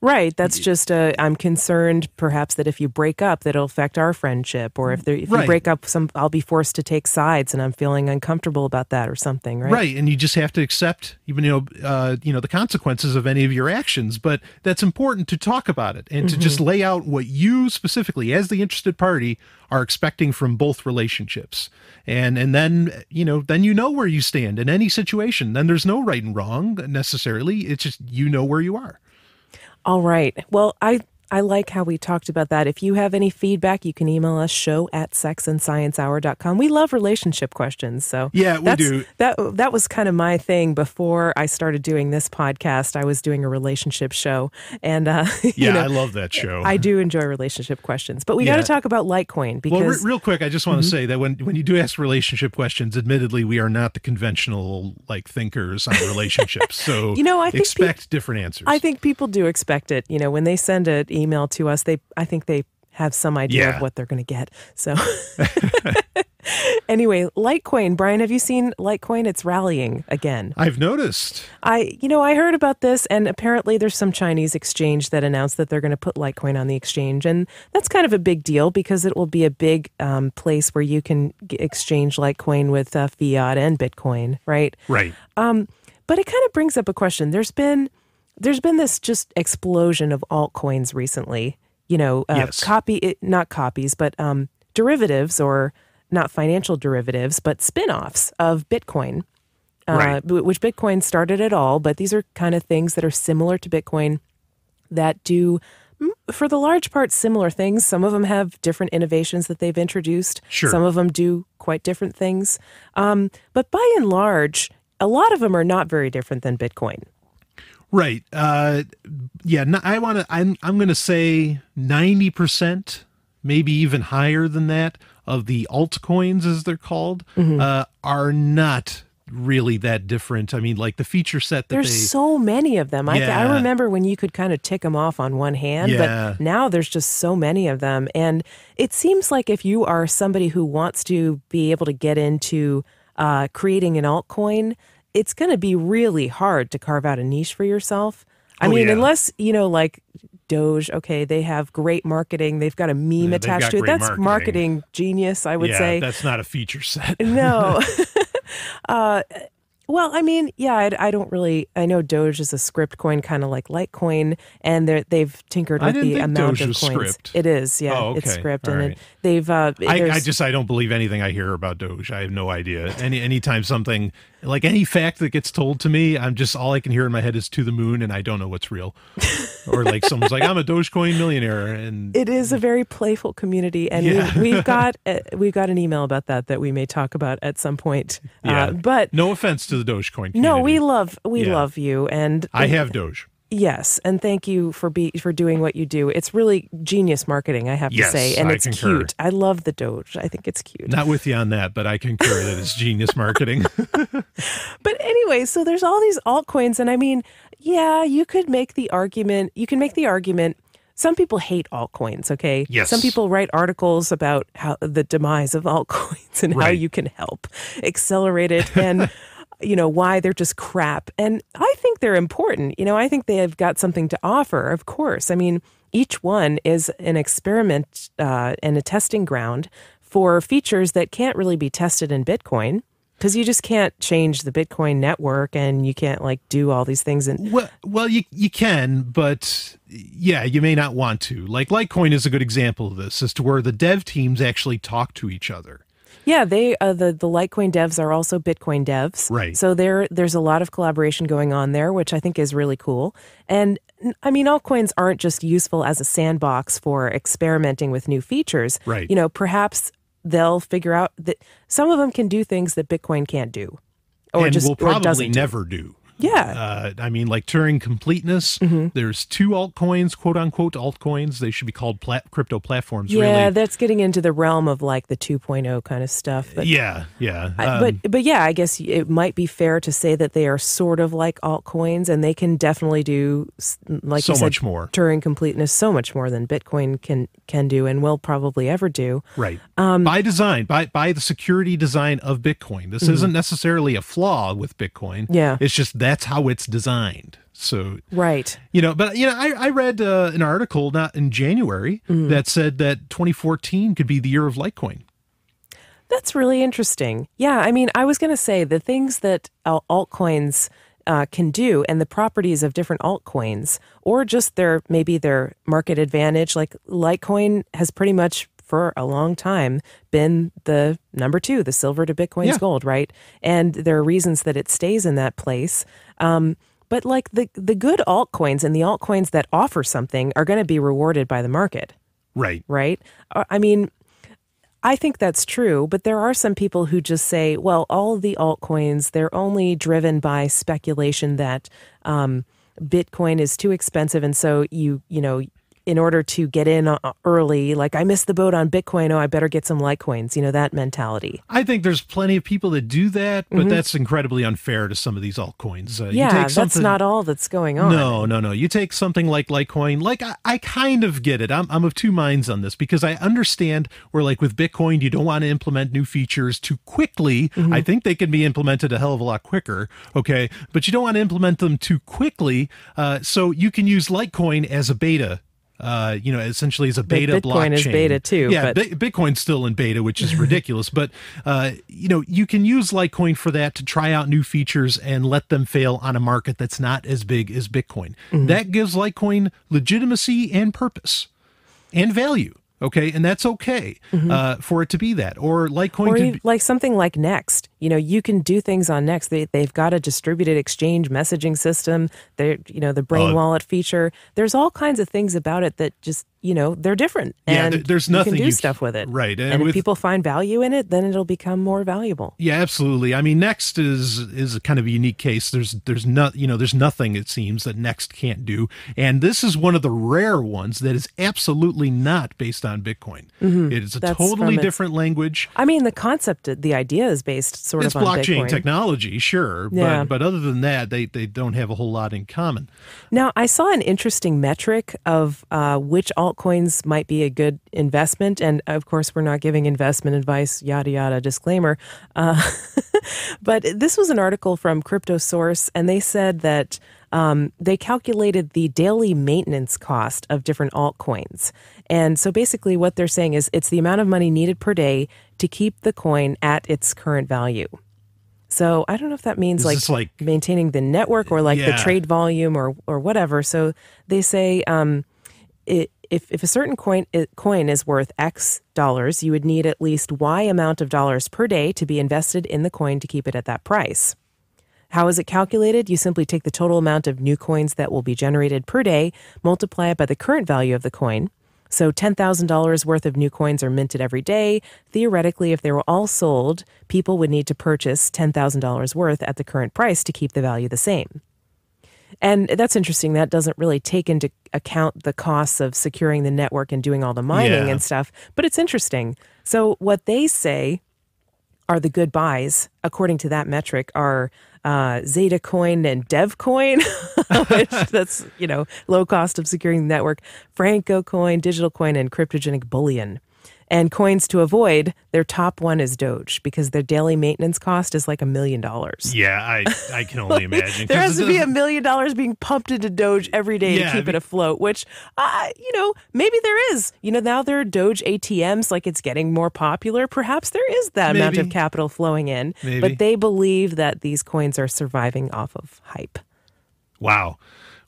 Right. That's just I'm concerned perhaps that if you break up, that it'll affect our friendship, or if you Right. break up, I'll be forced to take sides, and I'm feeling uncomfortable about that or something. Right. Right. And you just have to accept even, the consequences of any of your actions. But that's important to talk about it and to just lay out what you specifically, as the interested party, are expecting from both relationships. And then, then where you stand in any situation. Then there's no right and wrong necessarily. It's just, where you are. All right. Well, I I like how we talked about that. If you have any feedback, you can email us show@sexandsciencehour.com. We love relationship questions. So yeah, we do. That was kind of my thing before I started doing this podcast. I was doing a relationship show. And I love that show. I do enjoy relationship questions. But we got to talk about Litecoin because... Well, real quick, I just want to say that when you do ask relationship questions, admittedly, we are not the conventional thinkers on relationships. So I think expect different answers. I think people do expect it. When they send an email to us, I think they have some idea of what they're going to get. So anyway, Litecoin. Brian, have you seen Litecoin? It's rallying again. I've noticed. I heard about this, and apparently there's some Chinese exchange that announced that they're going to put Litecoin on the exchange, and that's kind of a big deal because it will be a big place where you can exchange Litecoin with fiat and Bitcoin, right? Right. But it kind of brings up a question. There's been this just explosion of altcoins recently. Yes. Not copies, but derivatives, or not financial derivatives, but spin-offs of Bitcoin, right. Which Bitcoin started at all. But these are kind of things that are similar to Bitcoin that do, for the large part, similar things. Some of them have different innovations that they've introduced. Sure. Some of them do quite different things. But by and large, a lot of them are not very different than Bitcoin. Right. I'm going to say 90%, maybe even higher than that, of the altcoins, as they're called, are not really that different. I mean, the feature set that there's so many of them. I remember when you could kind of tick them off on one hand, but now there's just so many of them. And it seems like if you are somebody who wants to be able to get into creating an altcoin, it's going to be really hard to carve out a niche for yourself. I mean, unless, Doge, okay, they have great marketing. They've got a meme attached to it. That's marketing genius, I would say. That's not a feature set. No. Well, I mean, I don't really. I know Doge is a script coin, kind of like Litecoin, and they've tinkered with the amount Doge of was coins. Script. It is, yeah, Oh, okay. it's script, All and right. they've. I don't believe anything I hear about Doge. I have no idea. Anytime something any fact that gets told to me, I'm just all I can hear in my head is "to the moon," and I don't know what's real. Or someone's like, "I'm a Dogecoin millionaire," and it is a very playful community, and we've got an email about that we may talk about at some point. Yeah. But no offense to the Dogecoin community. No, we love you, and I have Doge. Yes, and thank you for doing what you do. It's really genius marketing, I have to say, and it's concur. cute. I love the Doge. I think it's cute. Not with you on that, but I concur that it's genius marketing. But anyway, so there's all these altcoins, and I mean, you could make the argument. You can make the argument. Some people hate altcoins, okay? Yes. Some people write articles about how the demise of altcoins and how you can help accelerate it, and why they're just crap. And I think they're important. I think they have got something to offer, of course. I mean, each one is an experiment and a testing ground for features that can't really be tested in Bitcoin, because you just can't change the Bitcoin network, and you can't do all these things. And well, you can, but you may not want to. Litecoin is a good example of this, as to where the dev teams actually talk to each other. Yeah, they the Litecoin devs are also Bitcoin devs. Right. So there's a lot of collaboration going on there, which I think is really cool. And I mean, altcoins aren't just useful as a sandbox for experimenting with new features. Right. Perhaps they'll figure out that some of them can do things that Bitcoin can't do, and will probably never do. Yeah. I mean, Turing completeness, there's two altcoins, quote unquote altcoins. They should be called crypto platforms. Yeah, really. That's getting into the realm of the 2.0 kind of stuff. But, yeah. But yeah, I guess it might be fair to say that they are sort of like altcoins, and they can definitely do, like so you said, much more. Turing completeness, so much more than Bitcoin can do and will probably ever do. Right. By design, by the security design of Bitcoin. This isn't necessarily a flaw with Bitcoin. Yeah. It's just that's how it's designed. So, right. I read an article not in January that said that 2014 could be the year of Litecoin. That's really interesting. Yeah, I mean, I was going to say the things that altcoins can do, and the properties of different altcoins, or just their market advantage. Litecoin has pretty much for a long time been the number 2, the silver to Bitcoin's gold, right? And there are reasons that it stays in that place. But like the good altcoins and the altcoins that offer something are going to be rewarded by the market, Right. right? I mean, I think that's true, but there are some people who just say, well, all of the altcoins, they're only driven by speculation that Bitcoin is too expensive. And so you know, in order to get in early, like I missed the boat on Bitcoin, oh, I better get some Litecoins, you know, that mentality. I think there's plenty of people that do that, but that's incredibly unfair to some of these altcoins. Yeah, that's not all that's going on. No. You take something like Litecoin, like I kind of get it. I'm of two minds on this because I understand where like with Bitcoin, you don't want to implement new features too quickly. I think they can be implemented a hell of a lot quicker. Okay. But you don't want to implement them too quickly. So you can use Litecoin as a beta. Essentially as a beta Bitcoin blockchain. is beta too. Yeah, but Bitcoin's still in beta, which is ridiculous. But, you can use Litecoin for that to try out new features and let them fail on a market that's not as big as Bitcoin. That gives Litecoin legitimacy and purpose and value. Okay, and that's okay for it to be that. Or Litecoin like something like Next. You know, you can do things on Next. They've got a distributed exchange messaging system. They're, the brain wallet feature. There's all kinds of things about it that just, they're different. And there's nothing you can do stuff with it. Right. And if people find value in it, then it'll become more valuable. Yeah, absolutely. I mean, Next is a kind of a unique case. There's nothing, it seems, that Next can't do. And this is one of the rare ones that is absolutely not based on Bitcoin. It is a totally different language. I mean, the concept, the idea is based sort it's of on blockchain Bitcoin. technology, sure. Yeah. But other than that, they don't have a whole lot in common. Now, I saw an interesting metric of which altcoins might be a good investment. And of course, we're not giving investment advice, yada, yada, disclaimer. But this was an article from CryptoSource, and they said that they calculated the daily maintenance cost of different altcoins. And so basically what they're saying is it's the amount of money needed per day to keep the coin at its current value. So I don't know if that means like maintaining the network or like the trade volume or whatever. So they say if a certain coin is worth X dollars, you would need at least Y amount of dollars per day to be invested in the coin to keep it at that price. How is it calculated? You simply take the total amount of new coins that will be generated per day, multiply it by the current value of the coin. So $10,000 worth of new coins are minted every day. Theoretically, if they were all sold, people would need to purchase $10,000 worth at the current price to keep the value the same. And that's interesting. That doesn't really take into account the costs of securing the network and doing all the mining and stuff, but it's interesting. So what they say are the good buys, according to that metric, are Zeta Coin and DevCoin, which that's, low cost of securing the network, Franco Coin, Digital Coin, and Cryptogenic Bullion. And coins to avoid, their top one is Doge because their daily maintenance cost is like $1 million. Yeah, I can only imagine. There has to be $1 million being pumped into Doge every day to keep it afloat, which, maybe there is. Now there are Doge ATMs, like it's getting more popular. Perhaps there is that amount of capital flowing in. Maybe. But they believe that these coins are surviving off of hype. Wow.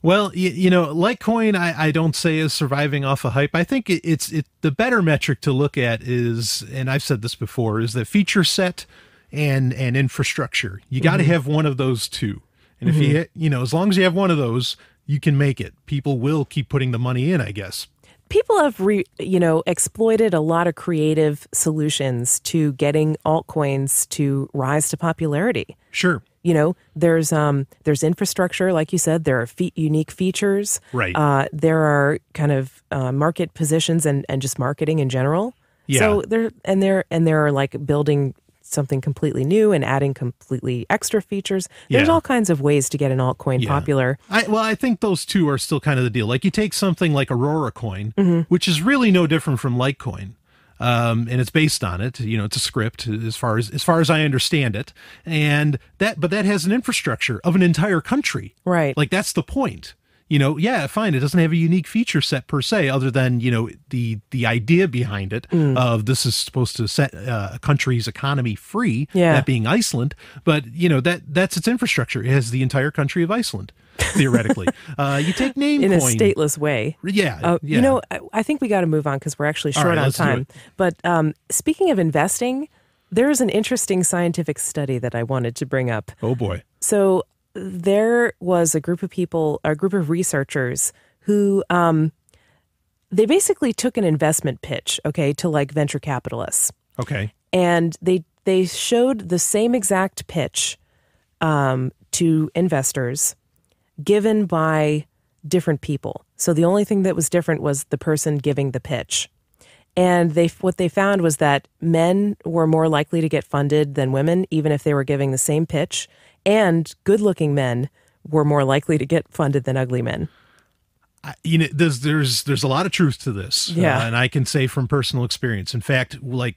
Well, Litecoin, I don't say is surviving off of hype. I think it's the better metric to look at is, and I've said this before, is the feature set and infrastructure. You got to have one of those two. And if you, as long as you have one of those, you can make it. People will keep putting the money in, I guess. People have, exploited a lot of creative solutions to getting altcoins to rise to popularity. Sure. There's infrastructure, like you said. There are unique features. Right. There are kind of market positions and just marketing in general. Yeah. So they're like building something completely new and adding completely extra features. There's all kinds of ways to get an altcoin popular. I think those two are still kind of the deal. Like you take something like Aurora Coin, which is really no different from Litecoin. And it's based on it. It's a script as far as I understand it. And but that has an infrastructure of an entire country. Right. Like that's the point. Fine. It doesn't have a unique feature set per se, other than, the idea behind it of this is supposed to set a country's economy free, that being Iceland. But, that's its infrastructure. It has the entire country of Iceland, theoretically. You take Namecoin. In a stateless way. Yeah. I think we got to move on because we're actually short on time. But speaking of investing, there's an interesting scientific study that I wanted to bring up. Oh, boy. So there was a group of people, a group of researchers who they basically took an investment pitch, okay, to like venture capitalists. Okay. And they showed the same exact pitch to investors given by different people. So the only thing that was different was the person giving the pitch. And what they found was that men were more likely to get funded than women, even if they were giving the same pitch. And good-looking men were more likely to get funded than ugly men. There's a lot of truth to this. Yeah. And I can say from personal experience. In fact, like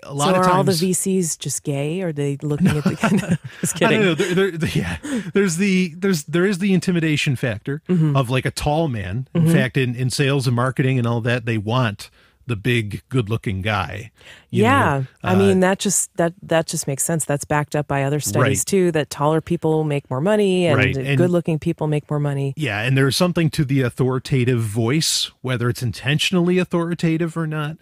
a lot so of times, are all the VCs just gay? Or are they looking at the? Just kidding. I don't know. There is the intimidation factor of like a tall man. In fact, in sales and marketing and all that, they want the big, good-looking guy. Yeah, I mean that just makes sense. That's backed up by other studies too. That taller people make more money, and good-looking people make more money. Yeah, and there's something to the authoritative voice, whether it's intentionally authoritative or not.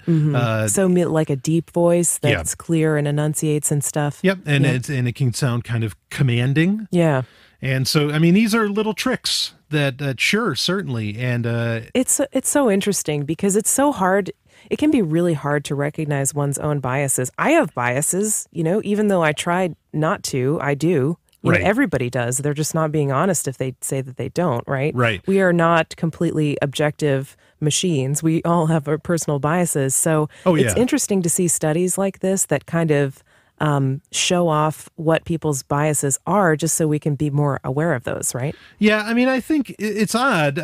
So like a deep voice that's clear and enunciates and stuff. Yep, and it can sound kind of commanding. Yeah. And so, I mean, these are little tricks that sure, certainly, and it's so interesting because it's so hard. It can be really hard to recognize one's own biases. I have biases, even though I tried not to, I do. You know, everybody does. They're just not being honest if they say that they don't, right? Right. We are not completely objective machines. We all have our personal biases. So it's interesting to see studies like this that kind of show off what people's biases are just so we can be more aware of those, right? Yeah, I mean, I think it's odd.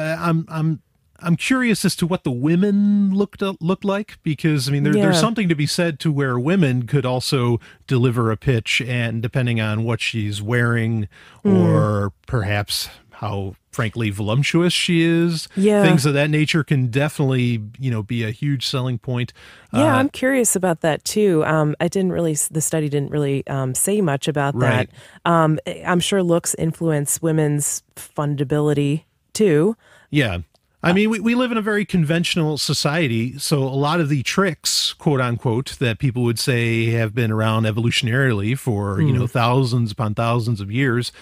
I'm curious as to what the women looked like, because I mean there's something to be said to where women could also deliver a pitch, and depending on what she's wearing or perhaps how frankly voluptuous she is, things of that nature can definitely be a huge selling point. Yeah, I'm curious about that too. The study didn't really say much about that. I'm sure looks influence women's fundability too. Yeah. I mean, we live in a very conventional society, so a lot of the tricks, quote unquote, that people would say have been around evolutionarily for, thousands upon thousands of years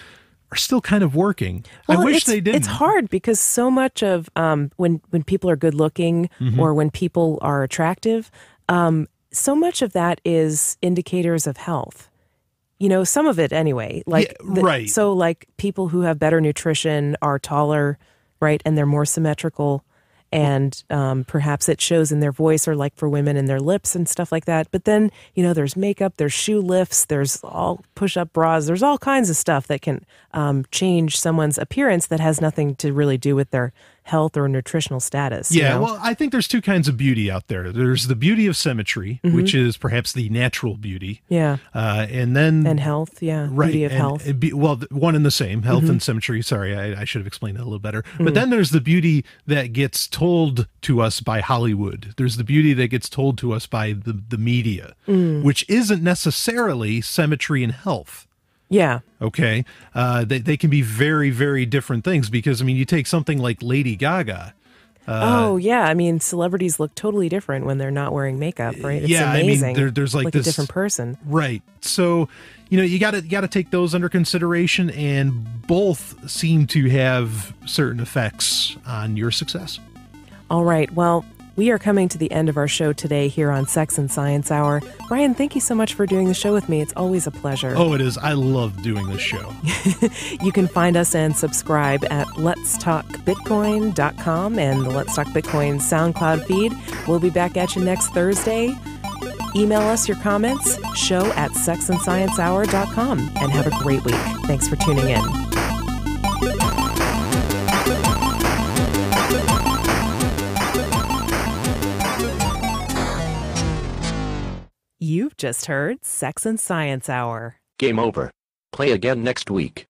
are still kind of working. Well, I wish they didn't. It's hard because so much of when people are good looking or when people are attractive, so much of that is indicators of health. Some of it anyway. So like people who have better nutrition are taller, right? And they're more symmetrical, and perhaps it shows in their voice, or like for women in their lips and stuff like that. But then, there's makeup, there's shoe lifts, there's all push-up bras, there's all kinds of stuff that can change someone's appearance that has nothing to really do with their health or nutritional status. Yeah, well, I think there's two kinds of beauty out there. There's the beauty of symmetry, which is perhaps the natural beauty. Yeah. And health, beauty of health. One and the same, health and symmetry. Sorry, I should have explained that a little better. But then there's the beauty that gets told to us by Hollywood. There's the beauty that gets told to us by the media, which isn't necessarily symmetry and health. Yeah. Okay. They can be very, very different things, because, I mean, you take something like Lady Gaga. I mean, celebrities look totally different when they're not wearing makeup, right? It's amazing. I mean, there's like this a different person. Right. So, you got to take those under consideration, and both seem to have certain effects on your success. All right. Well, we are coming to the end of our show today here on Sex and Science Hour. Brian, thank you so much for doing the show with me. It's always a pleasure. Oh, it is. I love doing this show. You can find us and subscribe at letstalkbitcoin.com and the Let's Talk Bitcoin SoundCloud feed. We'll be back at you next Thursday. Email us your comments, show@sexandsciencehour.com, and have a great week. Thanks for tuning in. You've just heard Sex and Science Hour. Game over. Play again next week.